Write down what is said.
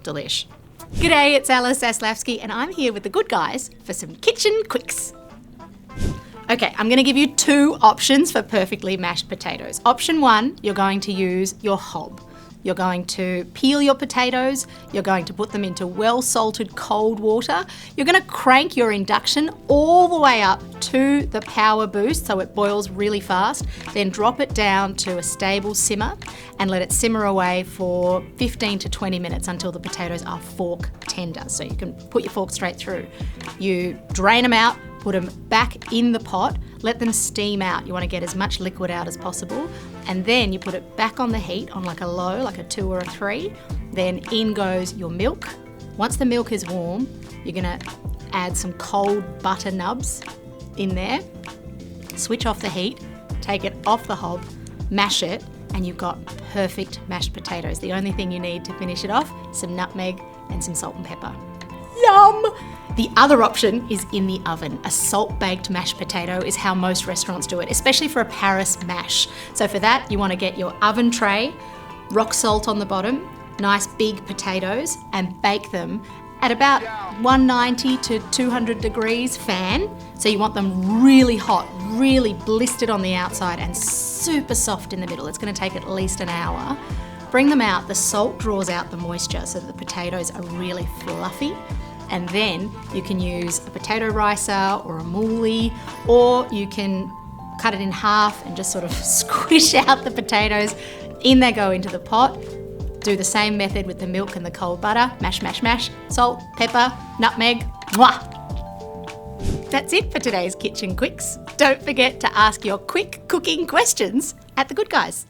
Delish. G'day, it's Alice Zaslavsky and I'm here with the good guys for some kitchen quicks. Okay, I'm going to give you two options for perfectly mashed potatoes. Option one, you're going to use your hob. You're going to peel your potatoes, you're going to put them into well-salted cold water, you're going to crank your induction all the way up to the power boost so it boils really fast, then drop it down to a stable simmer and let it simmer away for 15 to 20 minutes until the potatoes are fork tender. So you can put your fork straight through. You drain them out, put them back in the pot, let them steam out. You want to get as much liquid out as possible. And then you put it back on the heat on like a low, like a 2 or a 3. Then in goes your milk. Once the milk is warm, you're gonna add some cold butter nubs in there. Switch off the heat, take it off the hob, mash it, and you've got perfect mashed potatoes. The only thing you need to finish it off, some nutmeg and some salt and pepper. Yum! The other option is in the oven. A salt-baked mashed potato is how most restaurants do it, especially for a Paris mash. So for that, you want to get your oven tray, rock salt on the bottom, nice big potatoes, and bake them at about 190 to 200 degrees fan. So you want them really hot, really blistered on the outside and super soft in the middle. It's going to take at least an hour. Bring them out, the salt draws out the moisture so that the potatoes are really fluffy. And then you can use a potato ricer or a moulie, or you can cut it in half and just sort of squish out the potatoes. In they go into the pot. Do the same method with the milk and the cold butter. Mash, mash, mash. Salt, pepper, nutmeg. Mwah! That's it for today's Kitchen Quicks. Don't forget to ask your quick cooking questions at The Good Guys.